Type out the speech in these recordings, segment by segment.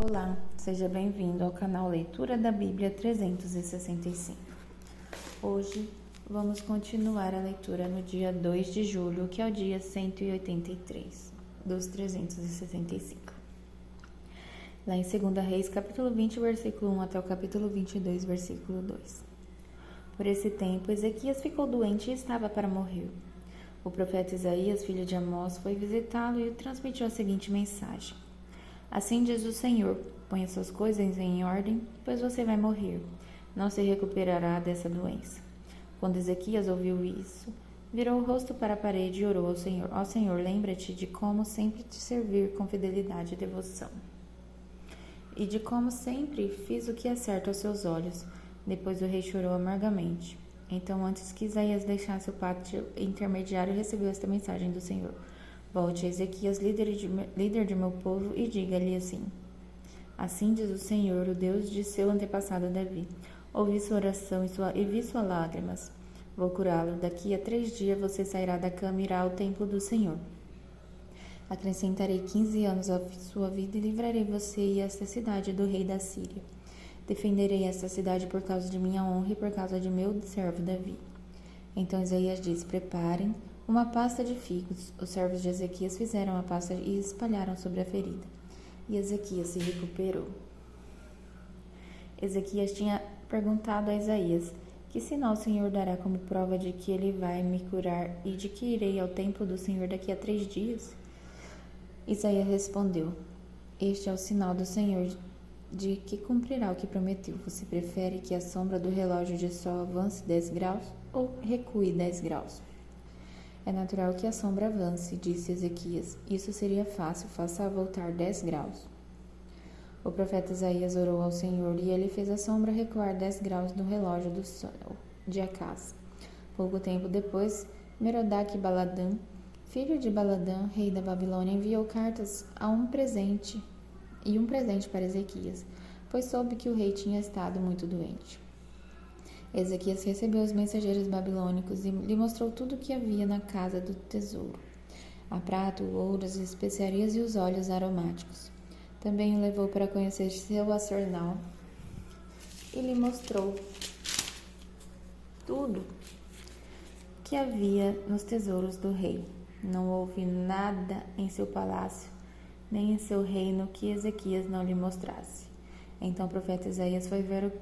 Olá, seja bem-vindo ao canal Leitura da Bíblia 365. Hoje vamos continuar a leitura no dia 2 de julho, que é o dia 183 dos 365. Lá em 2 Reis, capítulo 20, versículo 1 até o capítulo 22, versículo 2. Por esse tempo, Ezequias ficou doente e estava para morrer. O profeta Isaías, filho de Amós, foi visitá-lo e transmitiu a seguinte mensagem: Assim diz o Senhor, ponha suas coisas em ordem, pois você vai morrer. Não se recuperará dessa doença. Quando Ezequias ouviu isso, virou o rosto para a parede e orou ao Senhor. Ó Senhor, lembra-te de como sempre te servir com fidelidade e devoção. E de como sempre fiz o que é certo aos seus olhos. Depois o rei chorou amargamente. Então, antes que Isaías deixasse o pátio intermediário, recebeu esta mensagem do Senhor: Volte a Ezequias, líder de meu povo, e diga-lhe assim: Assim diz o Senhor, o Deus de seu antepassado Davi. Ouvi sua oração e vi suas lágrimas. Vou curá-lo. Daqui a 3 dias você sairá da cama e irá ao templo do Senhor. Acrescentarei 15 anos à sua vida e livrarei você e esta cidade do rei da Síria. Defenderei esta cidade por causa de minha honra e por causa de meu servo Davi. Então Isaías disse: Preparem uma pasta de figos. Os servos de Ezequias fizeram a pasta e espalharam sobre a ferida. E Ezequias se recuperou. Ezequias tinha perguntado a Isaías: Que sinal o Senhor dará como prova de que ele vai me curar e de que irei ao templo do Senhor daqui a 3 dias? Isaías respondeu: Este é o sinal do Senhor de que cumprirá o que prometeu. Você prefere que a sombra do relógio de sol avance 10 graus ou recue 10 graus? É natural que a sombra avance, disse Ezequias. Isso seria fácil, faça-a voltar 10 graus. O profeta Isaías orou ao Senhor e ele fez a sombra recuar 10 graus no relógio do sol de Acaz. Pouco tempo depois, Merodach-Baladã, filho de Baladã, rei da Babilônia, enviou cartas um presente para Ezequias, pois soube que o rei tinha estado muito doente. Ezequias recebeu os mensageiros babilônicos e lhe mostrou tudo o que havia na casa do tesouro: a prata, o ouro, as especiarias e os óleos aromáticos. Também o levou para conhecer seu arsenal e lhe mostrou tudo que havia nos tesouros do rei. Não houve nada em seu palácio, nem em seu reino que Ezequias não lhe mostrasse. Então o profeta Isaías foi ver o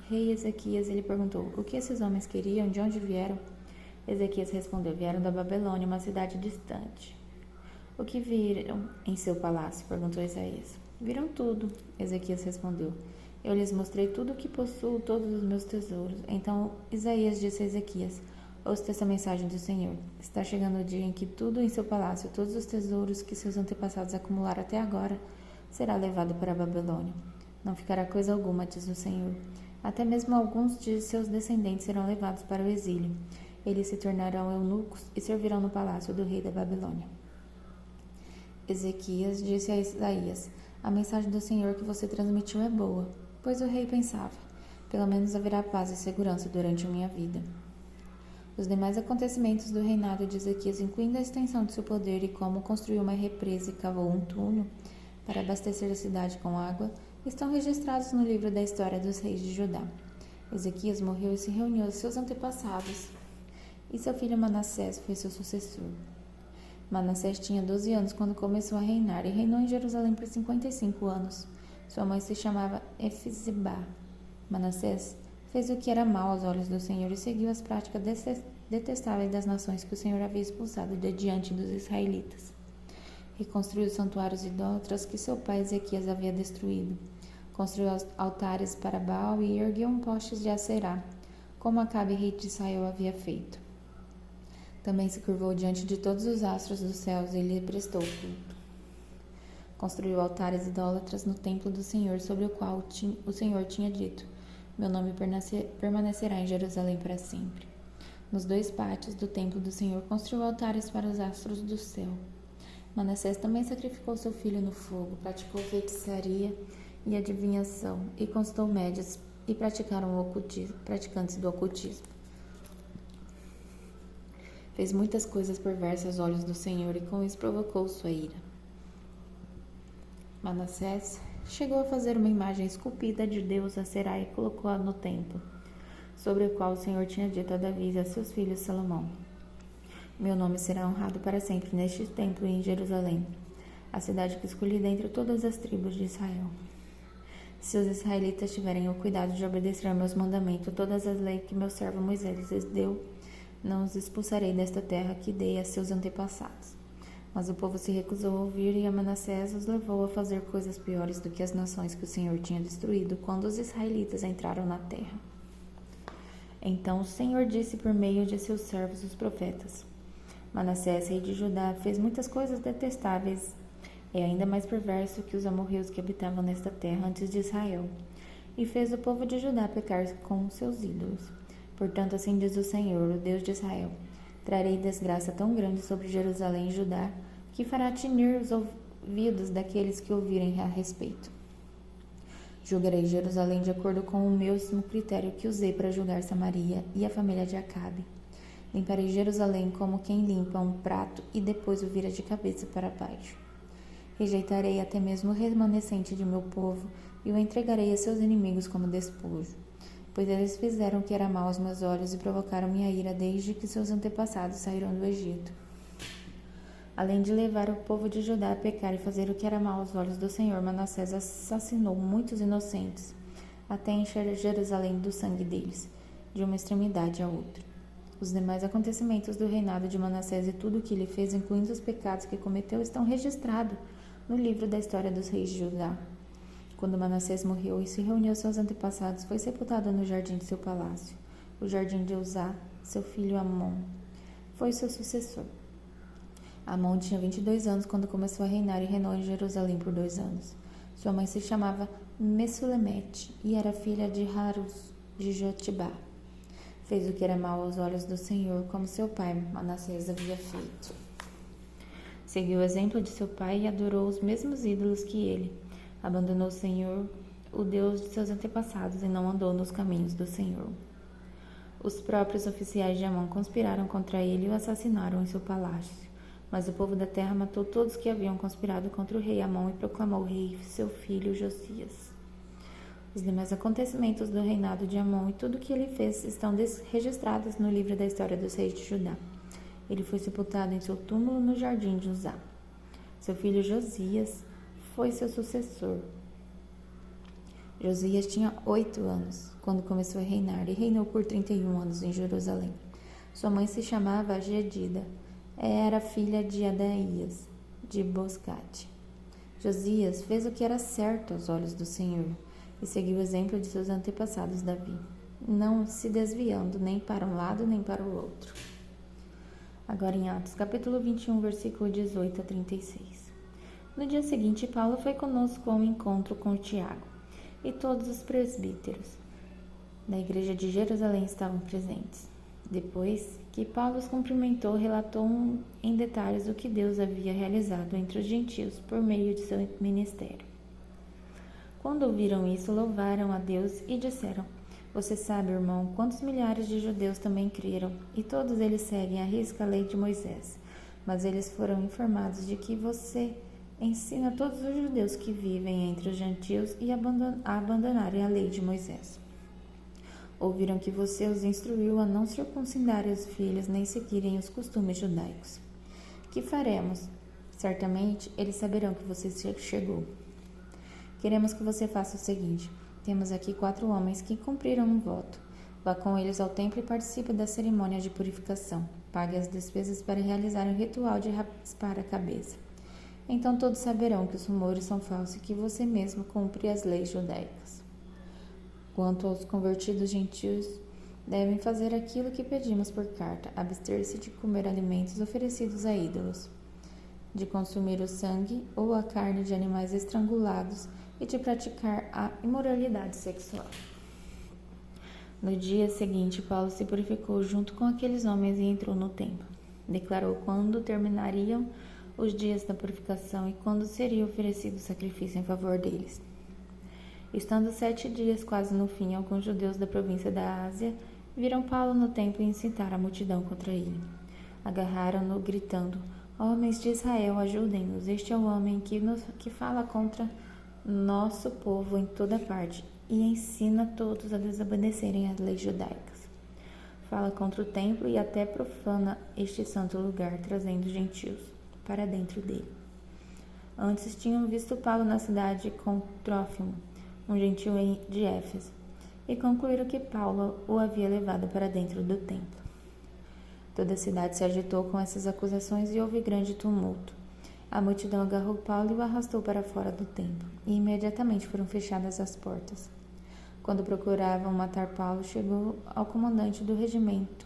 rei Ezequias e lhe perguntou: O que esses homens queriam? De onde vieram? Ezequias respondeu: Vieram da Babilônia, uma cidade distante. O que viram em seu palácio? Perguntou Isaías. Viram tudo, Ezequias respondeu. Eu lhes mostrei tudo o que possuo, todos os meus tesouros. Então Isaías disse a Ezequias: Ouça essa mensagem do Senhor. Está chegando o dia em que tudo em seu palácio, todos os tesouros que seus antepassados acumularam até agora, será levado para a Babilônia. Não ficará coisa alguma, diz o Senhor. Até mesmo alguns de seus descendentes serão levados para o exílio. Eles se tornarão eunucos e servirão no palácio do rei da Babilônia. Ezequias disse a Isaías: A mensagem do Senhor que você transmitiu é boa, pois o rei pensava: Pelo menos haverá paz e segurança durante a minha vida. Os demais acontecimentos do reinado de Ezequias, incluindo a extensão de seu poder e como construiu uma represa e cavou um túnel para abastecer a cidade com água, estão registrados no livro da história dos reis de Judá. Ezequias morreu e se reuniu aos seus antepassados, e seu filho Manassés foi seu sucessor. Manassés tinha 12 anos quando começou a reinar e reinou em Jerusalém por 55 anos. Sua mãe se chamava Efzibá. Manassés fez o que era mal aos olhos do Senhor e seguiu as práticas detestáveis das nações que o Senhor havia expulsado de diante dos israelitas. Reconstruiu os santuários idólatras que seu pai Ezequias havia destruído. Construiu altares para Baal e ergueu postes de Aserá, como Acabe, rei de Israel, havia feito. Também se curvou diante de todos os astros dos céus e lhe prestou culto. Construiu altares idólatras no templo do Senhor, sobre o qual o Senhor tinha dito: Meu nome permanecerá em Jerusalém para sempre. Nos 2 pátios do templo do Senhor construiu altares para os astros do céu. Manassés também sacrificou seu filho no fogo, praticou feitiçaria e adivinhação, e consultou médias e praticantes do ocultismo. Fez muitas coisas perversas aos olhos do Senhor e com isso provocou sua ira. Manassés chegou a fazer uma imagem esculpida de Deus a Será e colocou-a no templo, sobre o qual o Senhor tinha dito a Davi e a seus filhos Salomão: Meu nome será honrado para sempre neste templo e em Jerusalém, a cidade que escolhi dentre todas as tribos de Israel. Se os israelitas tiverem o cuidado de obedecer aos meus mandamentos, todas as leis que meu servo Moisés lhes deu, não os expulsarei desta terra que dei a seus antepassados. Mas o povo se recusou a ouvir e Manassés os levou a fazer coisas piores do que as nações que o Senhor tinha destruído quando os israelitas entraram na terra. Então o Senhor disse por meio de seus servos os profetas: Manassés, rei de Judá, fez muitas coisas detestáveis. É ainda mais perverso que os amorreus que habitavam nesta terra antes de Israel, e fez o povo de Judá pecar com seus ídolos. Portanto, assim diz o Senhor, o Deus de Israel: Trarei desgraça tão grande sobre Jerusalém e Judá, que fará tinir os ouvidos daqueles que ouvirem a respeito. Julgarei Jerusalém de acordo com o mesmo critério que usei para julgar Samaria e a família de Acabe. Limparei Jerusalém como quem limpa um prato e depois o vira de cabeça para baixo. Rejeitarei até mesmo o remanescente de meu povo e o entregarei a seus inimigos como despojo, pois eles fizeram o que era mal aos meus olhos e provocaram minha ira desde que seus antepassados saíram do Egito. Além de levar o povo de Judá a pecar e fazer o que era mal aos olhos do Senhor, Manassés assassinou muitos inocentes, até encher Jerusalém do sangue deles, de uma extremidade à outra. Os demais acontecimentos do reinado de Manassés e tudo o que ele fez, incluindo os pecados que cometeu, estão registrados no livro da história dos reis de Judá. Quando Manassés morreu e se reuniu aos seus antepassados, foi sepultado no jardim de seu palácio. O jardim de Uzá, seu filho Amon, foi seu sucessor. Amon tinha 22 anos quando começou a reinar e reinou em Jerusalém por 2 anos. Sua mãe se chamava Messulemete e era filha de Harus de Jotibá. Fez o que era mal aos olhos do Senhor, como seu pai Manassés havia feito. Seguiu o exemplo de seu pai e adorou os mesmos ídolos que ele. Abandonou o Senhor, o Deus de seus antepassados, e não andou nos caminhos do Senhor. Os próprios oficiais de Amon conspiraram contra ele e o assassinaram em seu palácio. Mas o povo da terra matou todos que haviam conspirado contra o rei Amon e proclamou rei seu filho Josias. Os demais acontecimentos do reinado de Amon e tudo o que ele fez estão registrados no livro da história dos reis de Judá. Ele foi sepultado em seu túmulo no jardim de Uzá. Seu filho Josias foi seu sucessor. Josias tinha 8 anos quando começou a reinar e reinou por 31 anos em Jerusalém. Sua mãe se chamava Gedida. Era filha de Adaías, de Boscate. Josias fez o que era certo aos olhos do Senhor e seguiu o exemplo de seus antepassados Davi, não se desviando nem para um lado nem para o outro. Agora em Atos, capítulo 21, versículo 18 a 36. No dia seguinte, Paulo foi conosco ao encontro com Tiago, e todos os presbíteros da igreja de Jerusalém estavam presentes. Depois que Paulo os cumprimentou, relatou em detalhes o que Deus havia realizado entre os gentios por meio de seu ministério. Quando ouviram isso, louvaram a Deus e disseram: Você sabe, irmão, quantos milhares de judeus também creram, e todos eles seguem à risca a lei de Moisés. Mas eles foram informados de que você ensina todos os judeus que vivem entre os gentios a abandonarem a lei de Moisés. Ouviram que você os instruiu a não circuncidarem os filhos nem seguirem os costumes judaicos. Que faremos? Certamente eles saberão que você chegou. Queremos que você faça o seguinte: temos aqui 4 homens que cumpriram um voto. Vá com eles ao templo e participe da cerimônia de purificação. Pague as despesas para realizar um ritual de raspar a cabeça. Então todos saberão que os rumores são falsos e que você mesmo cumpre as leis judaicas. Quanto aos convertidos gentios, devem fazer aquilo que pedimos por carta: abster-se de comer alimentos oferecidos a ídolos, de consumir o sangue ou a carne de animais estrangulados e de praticar a imoralidade sexual. No dia seguinte, Paulo se purificou junto com aqueles homens e entrou no templo. Declarou quando terminariam os dias da purificação e quando seria oferecido o sacrifício em favor deles. Estando 7 dias quase no fim, alguns judeus da província da Ásia viram Paulo no templo e incitaram a multidão contra ele. Agarraram-no, gritando: Homens de Israel, ajudem-nos, este é o homem que fala contra nosso povo em toda parte e ensina todos a desobedecerem às leis judaicas. Fala contra o templo e até profana este santo lugar, trazendo gentios para dentro dele. Antes tinham visto Paulo na cidade com Trófimo, um gentil de Éfeso, e concluíram que Paulo o havia levado para dentro do templo. Toda a cidade se agitou com essas acusações e houve grande tumulto. A multidão agarrou Paulo e o arrastou para fora do templo, e imediatamente foram fechadas as portas. Quando procuravam matar Paulo, chegou ao comandante do regimento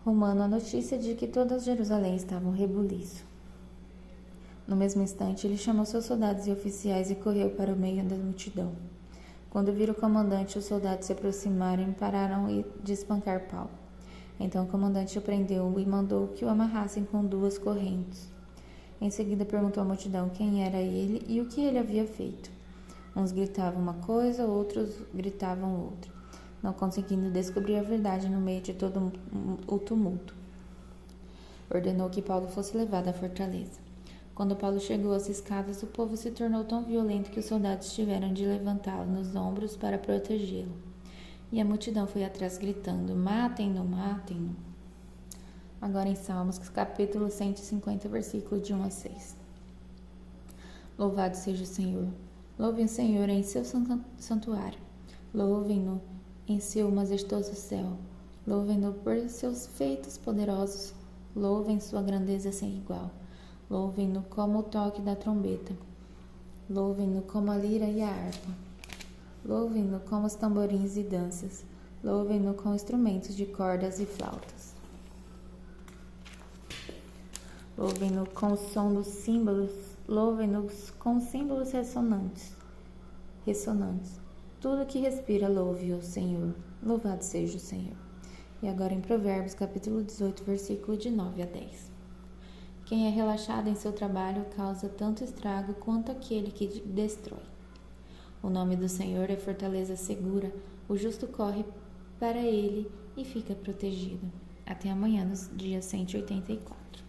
romano a notícia de que todas Jerusalém estavam em rebuliço. No mesmo instante, ele chamou seus soldados e oficiais e correu para o meio da multidão. Quando viram o comandante e os soldados se aproximarem, pararam de espancar Paulo. Então o comandante o prendeu e mandou que o amarrassem com 2 correntes. Em seguida perguntou à multidão quem era ele e o que ele havia feito. Uns gritavam uma coisa, outros gritavam outra, não conseguindo descobrir a verdade no meio de todo o tumulto. Ordenou que Paulo fosse levado à fortaleza. Quando Paulo chegou às escadas, o povo se tornou tão violento que os soldados tiveram de levantá-lo nos ombros para protegê-lo. E a multidão foi atrás gritando: matem-no, matem-no. Agora em Salmos, capítulo 150, versículo de 1 a 6. Louvado seja o Senhor. Louvem o Senhor em seu santuário. Louvem-no em seu majestoso céu. Louvem-no por seus feitos poderosos. Louvem sua grandeza sem igual. Louvem-no como o toque da trombeta. Louvem-no como a lira e a harpa. Louvem-no com os tamborins e danças. Louvem-no com instrumentos de cordas e flautas. Louvem-no com o som dos símbolos. Louvem-no com símbolos ressonantes. Tudo que respira, louve o Senhor. Louvado seja o Senhor. E agora em Provérbios, capítulo 18, versículo de 9 a 10. Quem é relaxado em seu trabalho causa tanto estrago quanto aquele que destrói. O nome do Senhor é fortaleza segura, o justo corre para ele e fica protegido. Até amanhã, no dia 184.